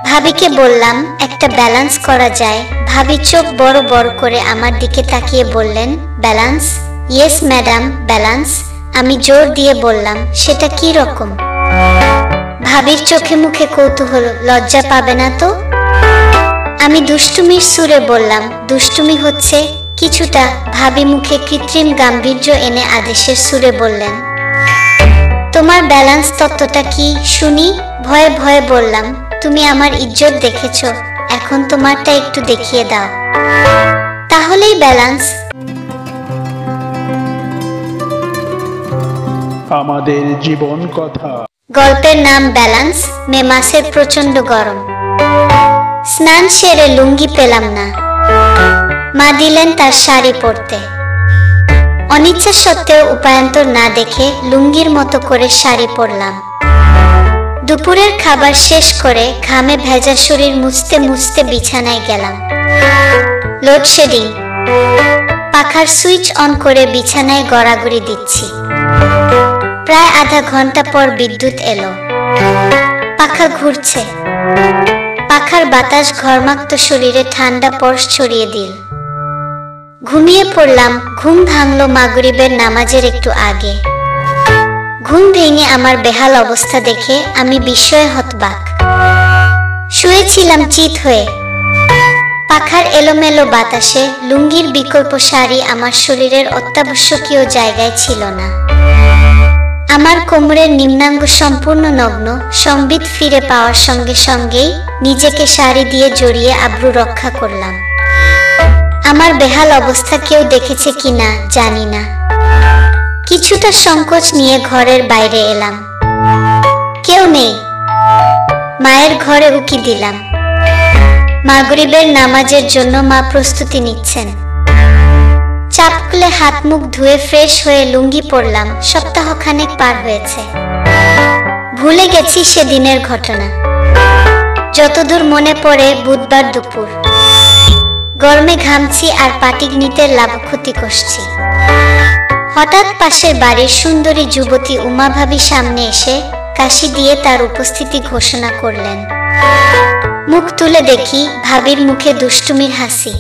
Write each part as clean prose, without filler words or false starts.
ভাবিকে বললাম একটা ব্যালেন্স করা যায়। ভাবি চোখ বড় বড় করে আমার দিকে তাকিয়ে বললেন, ব্যালেন্স? Yes madam, balance. আমি জোর দিয়ে বললাম, সেটা কি রকম? ভাবির চোখে মুখে কৌতূহল। লজ্জা পাবে না তো? আমি দুষ্টুমির সুরে বললাম, দুষ্টুমি হচ্ছে কিছুটা। ভাবি মুখে কৃত্রিম গাম্ভীর্য এনে আদেশের সুরে বললেন, তোমার ব্যালেন্স তত্ত্বটা কি শুনি? ভয়ে ভয়ে বললাম, তুমি আমার ইজ্জত দেখেছ, এখন তোমারটা একটু দেখিয়ে দাও, তাহলেই ব্যালেন্স। আমাদের জীবন কথা। গল্পের নাম ব্যালেন্স। মে মাসের প্রচন্ড গরম। স্নান সেরে লুঙ্গি পেলাম না। মা দিলেন তার শাড়ি পরতে। অনিচ্ছা সত্ত্বেও উপায়ান্তর না দেখে লুঙ্গির মতো করে শাড়ি পরলাম। দুপুরের খাবার শেষ করে ঘামে ভেজা শরীর মুছতে মুছতে বিছানায় গেলাম। লোডশেডিং। পাখার সুইচ অন করে বিছানায় গড়াগড়ি দিচ্ছি। প্রায় আধা ঘন্টা পর বিদ্যুৎ এলো। পাখা ঘুরছে। পাখার বাতাস ঘর্মাক্ত শরীরে ঠান্ডা পরশ ছড়িয়ে দিল। ঘুমিয়ে পড়লাম। ঘুম ভাঙল মাগরিবের নামাজের একটু আগে। ঘুম ভেঙে আমার বেহাল অবস্থা দেখে আমি বিস্ময়ে হতবাক। শুয়েছিলাম চিত হয়ে। পাখার এলোমেলো বাতাসে লুঙ্গির বিকল্প শাড়ি আমার শরীরের অত্যাবশ্যকীয় জায়গায় ছিল না। আমার কোমরের নিম্নাঙ্গ সম্পূর্ণ নগ্ন। সংবিত ফিরে পাওয়ার সঙ্গে সঙ্গেই নিজেকে শাড়ি দিয়ে জড়িয়ে আব্রু রক্ষা করলাম। আমার বেহাল অবস্থা কেউ দেখেছে কিনা জানি না। কিছুটা সংকোচ নিয়ে ঘরের বাইরে এলাম। কেউ নেই। মায়ের ঘরে উকি দিলাম। মাগরিবের নামাজের জন্য মা প্রস্তুতি নিচ্ছেন। চাপ খুলে হাত মুখ ধুয়ে ফ্রেশ হয়ে লুঙ্গি পরলাম। সপ্তাহখানেক পার হয়েছে। ভুলে গেছি সেদিনের ঘটনা। যতদূর মনে পড়ে বুধবার দুপুর। গরমে ঘামছি আর পাটিগণিতের লাভ ক্ষতি করছি। হঠাৎ পাশের বাড়ির সুন্দরী যুবতী উমা ভাবি সামনে এসে কাশি দিয়ে তার উপস্থিতি ঘোষণা করলেন। মুখ তুলে দেখি ভাবির মুখে দুষ্টুমির হাসি।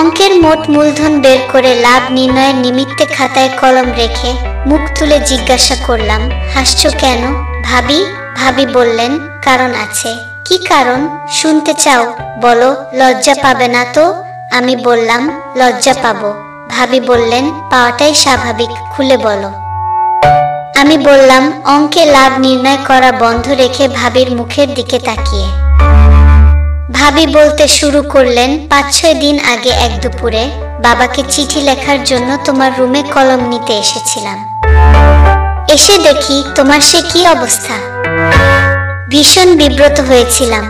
অঙ্কের মোট মূলধন বের করে লাভ নির্ণয়ের নিমিত্তে খাতায় কলম রেখে মুখ তুলে জিজ্ঞাসা করলাম, হাসছো কেন ভাবি? ভাবি বললেন, কারণ আছে। কি কারণ শুনতে চাও? বলো। লজ্জা পাবে না তো? আমি বললাম, লজ্জা পাবো। ভাবি বললেন, পাওয়াটাই স্বাভাবিক, খুলে বলো। আমি বললাম, অঙ্কে লাভ নির্ণয় করা বন্ধ রেখে ভাবির মুখের দিকে তাকিয়ে। ভাবি বলতে শুরু করলেন, ৫-৬ দিন আগে এক দুপুরে বাবাকে চিঠি লেখার জন্য তোমার রুমে কলম নিতে এসেছিলাম। এসে দেখি তোমার সে কি অবস্থা। ভীষণ বিব্রত হয়েছিলাম।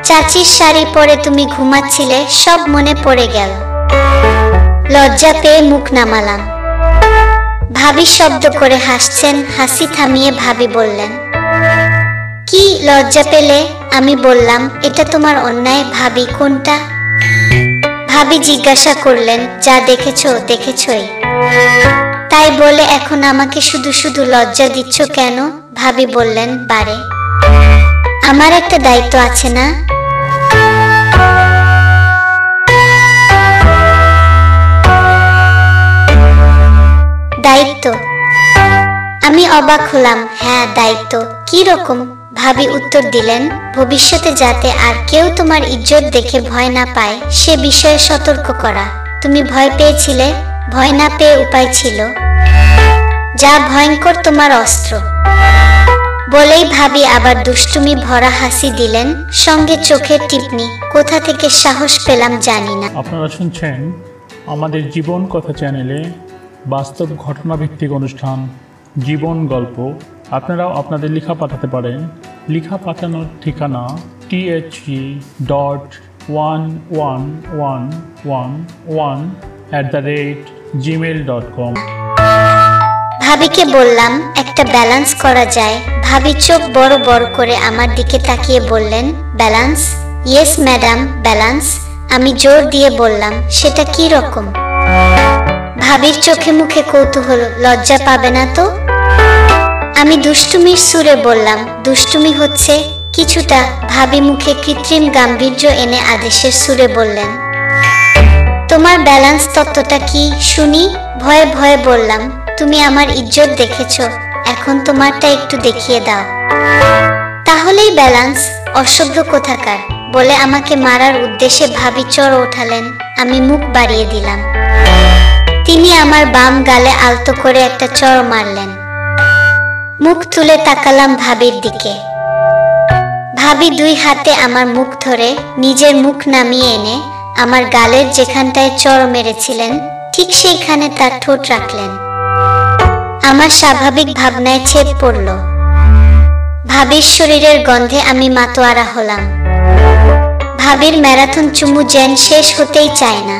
চাচির শাড়ি পরে তুমি ঘুমাচ্ছিলে, সব মনে পড়ে গেল। লজ্জা পেয়ে মুখ নামালাম। ভাবি শব্দ করে হাসছেন। হাসি থামিয়ে ভাবি বললেন, কি লজ্জা পেলে? আমি বললাম, এটা তোমার অন্যায়। ভাবি, কোনটা? ভাবি জিজ্ঞাসা করলেন, যা দেখেছো দেখেছই। তাই বলে এখন আমাকে শুধু শুধু লজ্জা দিচ্ছ কেন? ভাবি বললেন, বারে, আমার একটা দায়িত্ব আছে না? দায়িত্ব? আমি অবাক হলাম। হ্যাঁ, দায়িত্ব। কি রকম? ভাবি উত্তর দিলেন, ভবিষ্যতে যাতে আর কেউ তোমার ইজ্জত দেখে ভয় না পায় সে বিষয়ে সতর্ক করা। তুমি ভয় পেয়েছিলে, ভয় না পেয়ে উপায় ছিল। যা ভয়ঙ্কর তোমার অস্ত্র। বলেই ভাবি আবার দুষ্টুমি ভরা হাসি দিলেন, সঙ্গে চোখের টিপনি। কোথা থেকে সাহস পেলাম জানি না। আপনারা শুনছেন আমাদের জীবন কথা চ্যানেলে বাস্তব ঘটনাভিত্তিক অনুষ্ঠান জীবন গল্প। আপনারাও আপনাদের লেখা পাঠাতে পারেন। লেখা পাঠানোর ঠিকানা the1111@gmail.com। ভাবিকে বললাম, একটা ব্যালেন্স করা যায়। ভাবি চোখ বড় বড় করে আমার দিকে তাকিয়ে বললেন, ব্যালেন্স? Yes madam, balance. আমি জোর দিয়ে বললাম, সেটা কি রকম? ভাবির চোখে মুখে কৌতূহল। লজ্জা পাবে না তো? আমি দুষ্টুমির সুরে বললাম, দুষ্টুমি হচ্ছে কিছুটা ভাবি মুখে কৃত্রিম গাম্ভীর্য এনে আদেশের সুরে বললেন, তোমার ব্যালেন্স তত্ত্বটা কি শুনি? ভয়ে ভয়ে বললাম, তুমি আমার ইজ্জত দেখেছো, এখন তোমারটা একটু দেখিয়ে দাও। তাহলেই ব্যালেন্স? অসভ্য কোথাকার, বলে আমাকে মারার উদ্দেশ্যে ভাবি চড় ওঠালেন। আমি মুখ বাড়িয়ে দিলাম। তিনি আমার বাম গালে আলতো করে একটা চড় মারলেন। মুখ তুলে তাকালাম ভাবির দিকে। ভাবি দুই হাতে আমার মুখ ধরে নিজের মুখ নামিয়ে এনে আমার গালের যেখানটায় চড় মেরেছিলেন ঠিক সেইখানে তার ঠোঁট রাখলেন। আমার স্বাভাবিক ভাবনায় ছেদ পড়ল। ভাবির শরীরের গন্ধে আমি মাতোয়ারা হলাম। ভাবির ম্যারাথন চুমু যেন শেষ হতেই চায় না।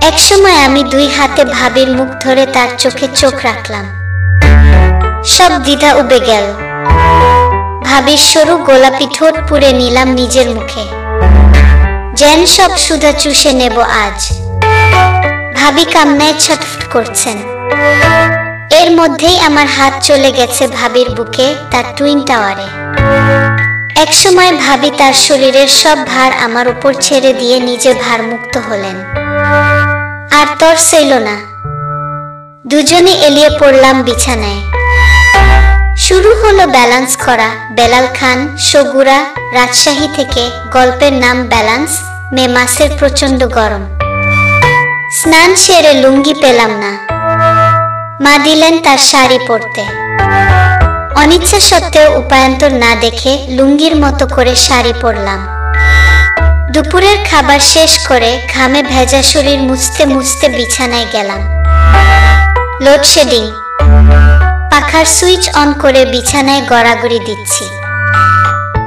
একসময় আমি দুই হাতে ভাবির মুখ ধরে তার চোখে চোখ রাখলাম। সব দ্বিধা উবে গেল। ভাবির সরু গোলাপি ঠোঁট পুড়ে নিলাম নিজের মুখে, যেন সব সুধা চুষে নেব আজ। ভাবি কামনায় ছটফট করছেন। এর মধ্যেই আমার হাত চলে গেছে ভাবির বুকে, তার টুইন টাওয়ারে। একসময় ভাবি তার শরীরের সব ভার আমার উপর ছেড়ে দিয়ে নিজে ভারমুক্ত হলেন। আর তর সইল না। দুজনে এলিয়ে পড়লাম বিছানায়। শুরু হলো ব্যালেন্স করা। বেলাল খান, সগুরা, রাজশাহী থেকে। গল্পের নাম ব্যালেন্স। মে মাসের প্রচন্ড গরম। স্নান সেরে লুঙ্গি পেলাম না। মা দিলেন তার শাড়ি পরতে। অনিচ্ছা সত্ত্বেও উপায়ান্তর না দেখে লুঙ্গির মতো করে শাড়ি পরলাম। দুপুরের খাবার শেষ করে ঘামে ভেজা শরীর মুছতে মুছতে বিছানায় গেলাম। লোডশেডিং। পাখার সুইচ অন করে বিছানায় গড়াগড়ি দিচ্ছি।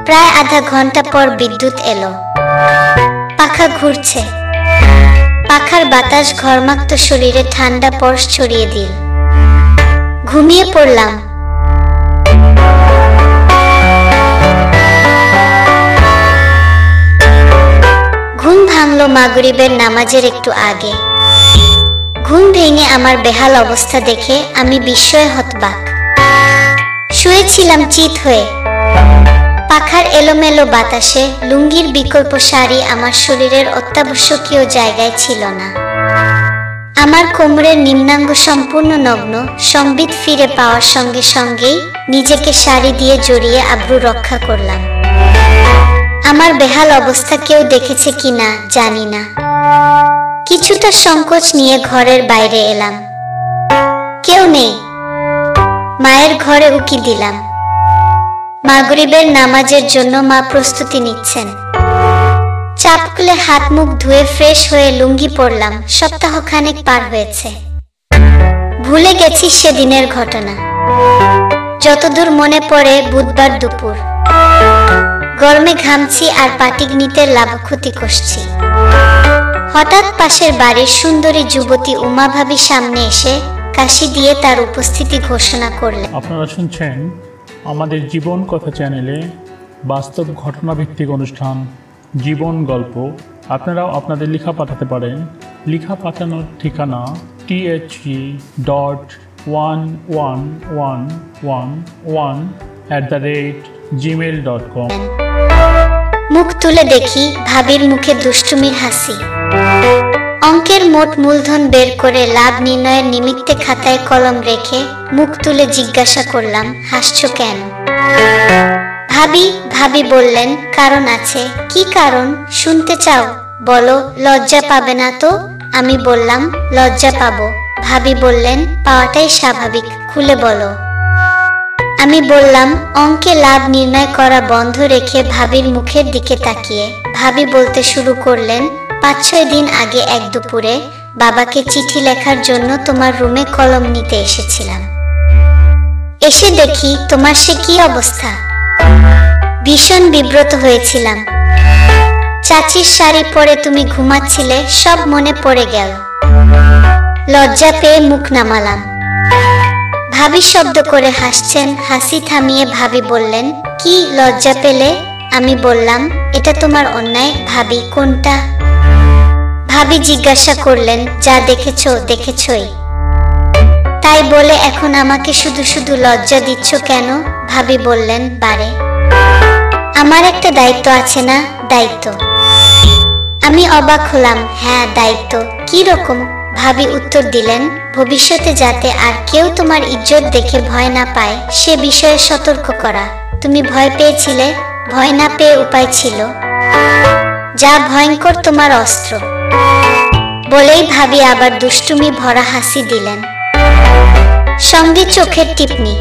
প্রায় আধা ঘন্টা পর বিদ্যুৎ এলো। পাখা ঘুরছে। পাখার বাতাস ঘর্মাক্ত শরীরে ঠান্ডা পরশ ছড়িয়ে দিল। ঘুমিয়ে পড়লাম। ঘুম ভাঙল মাগরিবের নামাজের একটু আগে। ঘুম ভেঙে আমার বেহাল অবস্থা দেখে আমি বিস্ময়ে হতবাক। শুয়েছিলাম চিত হয়ে। পাখার এলোমেলো বাতাসে লুঙ্গির বিকল্প শাড়ি আমার শরীরের অত্যাবশ্যকীয় জায়গায় ছিল না। আমার কোমরের নিম্নাঙ্গ সম্পূর্ণ নগ্ন। সম্বিত ফিরে পাওয়ার সঙ্গে সঙ্গেই নিজেকে শাড়ি দিয়ে জড়িয়ে আব্রু রক্ষা করলাম। আমার বেহাল অবস্থা কেউ দেখেছে কিনা জানি না। কিছুটা সংকোচ নিয়ে ঘরের বাইরে এলাম। কেউ নেই। মায়ের ঘরে উকি দিলাম। মাগরিবের নামাজের জন্য মা প্রস্তুতি নিচ্ছেন। চাপ খুলে হাত মুখ ধুয়ে ফ্রেশ হয়ে লুঙ্গি পরলাম। সপ্তাহখানেক পার হয়েছে। ভুলে গেছি সেদিনের ঘটনা। যতদূর মনে পড়ে বুধবার দুপুর। গরমে ঘামছি আর পাটিগণিতের লাভক্ষতি কষছি। হঠাৎ পাশের বাড়ির সুন্দরী যুবতী উমা ভাবি সামনে এসে কাশি দিয়ে তার উপস্থিতি ঘোষণা করলেন। আপনারা শুনছেন আমাদের জীবন কথা চ্যানেলে বাস্তব ঘটনাভিত্তিক অনুষ্ঠান জীবন গল্প। আপনারাও আপনাদের লেখা পাঠাতে পারেন। লেখা পাঠানোর ঠিকানা the.1111@gmail.com। মুখ তুলে দেখি ভাবির মুখে দুষ্টুমির হাসি। অঙ্কের মোট মূলধন বের করে লাভ নির্ণয়ের নিমিত্তে খাতায় কলম রেখে মুখ তুলে জিজ্ঞাসা করলাম, হাসছো কেন? ভাবি বললেন, কারণ আছে। কি কারণ শুনতে চাও? বলো। লজ্জা পাবে না তো? আমি বললাম, লজ্জা পাবো। ভাবি বললেন, পাওয়াটাই স্বাভাবিক, খুলে বলো। আমি বললাম, অঙ্কে লাভ নির্ণয় করা বন্ধ রেখে ভাবির মুখের দিকে তাকিয়ে ভাবি বলতে শুরু করলেন, 5-6 দিন আগে এক দুপুরে বাবাকে চিঠি লেখার জন্য তোমার রুমে কলম নিতে এসেছিলাম। এসে দেখি তোমার সে কি অবস্থা। ভীষণ বিব্রত হয়েছিলাম। চাচির শাড়ি পরে তুমি ঘুমাচ্ছিলে, সব মনে পড়ে গেল। লজ্জা পেয়ে মুখ নামালাম। ভাবি শব্দ করে হাসছেন। হাসি থামিয়ে ভাবি বললেন, কি লজ্জা পেলে? আমি বললাম, এটা তোমার অন্যায়। ভাবি, কোনটা? ভাবি জিজ্ঞাসা করলেন, যা দেখেছই। তাই বলে এখন আমাকে শুধু শুধু লজ্জা দিচ্ছ কেন? ভাবি বললেন, বারে আমার একটা দায়িত্ব আছে না? দায়িত্ব? আমি অবাক হলাম। হ্যাঁ, দায়িত্ব। কি রকম? ভাবি উত্তর দিলেন, ভবিষ্যতে যাতে আর কেউ তোমার ইজ্জত দেখে ভয় না পায় সে বিষয়ে সতর্ক করা। তুমি ভয় পেয়েছিলে, ভয় না পেয়ে উপায় ছিল। যা ভয়ঙ্কর তোমার অস্ত্র। বলেই ভাবি আবার দুষ্টুমি ভরা হাসি দিলেন, সঙ্গে চোখের টিপনি।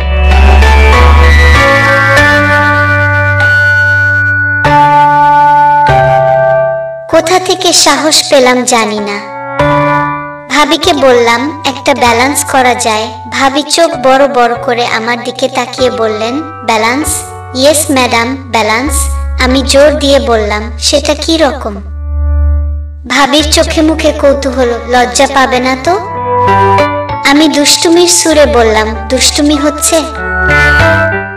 কোথা থেকে সাহস পেলাম জানি না। ভাবিকে বললাম একটা ব্যালেন্স করা যায়। ভাবি চোখ বড় বড় করে আমার দিকে তাকিয়ে বললেন, ব্যালেন্স? Yes madam, balance. আমি জোর দিয়ে বললাম, সেটা কি রকম? ভাবির চোখে মুখে কৌতূহল। লজ্জা পাবে না তো? আমি দুষ্টুমির সুরে বললাম, দুষ্টুমি হচ্ছে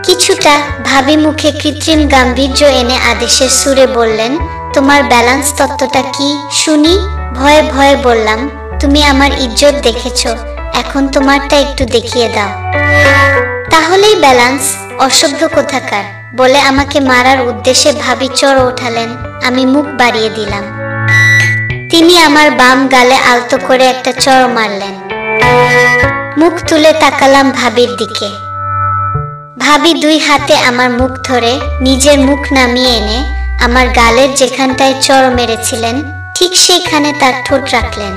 কিছুটা। ভাবি মুখে কৃত্রিম গাম্ভীর্য এনে আদেশের সুরে বললেন, তোমার ব্যালেন্স তত্ত্বটা কি শুনি? ভয়ে ভয়ে বললাম, তুমি আমার ইজ্জত দেখেছ, এখন তোমারটা একটু দেখিয়ে দাও, তাহলেই ব্যালেন্স। অসভ্য কোথাকার বলে আমাকে মারার উদ্দেশ্যে ভাবি চড় ওঠালেন। আমি মুখ বাড়িয়ে দিলাম। তিনি আমার বাম গালে আলতো করে একটা চড় মারলেন। মুখ তুলে তাকালাম ভাবির দিকে। ভাবি দুই হাতে আমার মুখ ধরে নিজের মুখ নামিয়ে এনে আমার গালের যেখানটায় চড় মেরেছিলেন ঠিক সেইখানে তার ঠোঁট রাখলেন।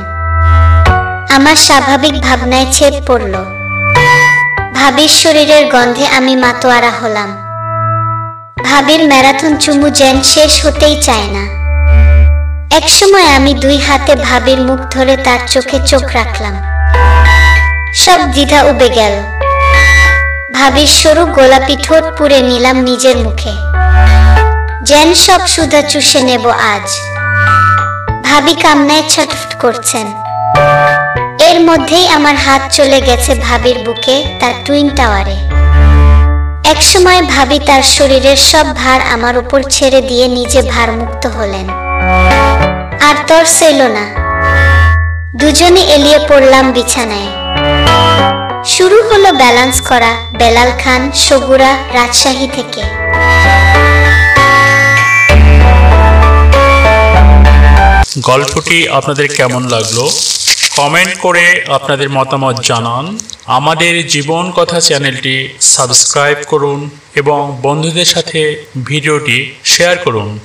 আমার স্বাভাবিক ভাবনায় ছেদ পড়ল। ভাবির শরীরের গন্ধে আমি মাতোয়ারা হলাম। ভাবির ম্যারাথন চুমু যেন শেষ হতেই চায় না। একসময় আমি দুই হাতে ভাবির মুখ ধরে তার চোখে চোখ রাখলাম। সব দ্বিধা উবে গেল। ভাবির সরু গোলাপি ঠোঁট পুড়ে নিলাম নিজের মুখে, যেন সব সুধা চুষে নেব আজ। ভাবি কান্নায় ছটফট করছেন। এর মধ্যেই আমার হাত চলে গেছে ভাবির বুকে, তার টুইন টাওয়ারে। একসময় ভাবি তার শরীরের সব ভার আমার উপর ছেড়ে দিয়ে নিজে ভারমুক্ত হলেন। আর তর সইল না। দুজনে এলিয়ে পড়লাম বিছানায়। শুরু হলো ব্যালেন্স করা। বেলাল খান, সগুরা, রাজশাহী থেকে। গল্পটি আপনাদের কেমন লাগলো কমেন্ট করে আপনাদের মতামত জানান। আমাদের জীবন কথা চ্যানেলটি সাবস্ক্রাইব করুন এবং বন্ধুদের সাথে ভিডিওটি শেয়ার করুন।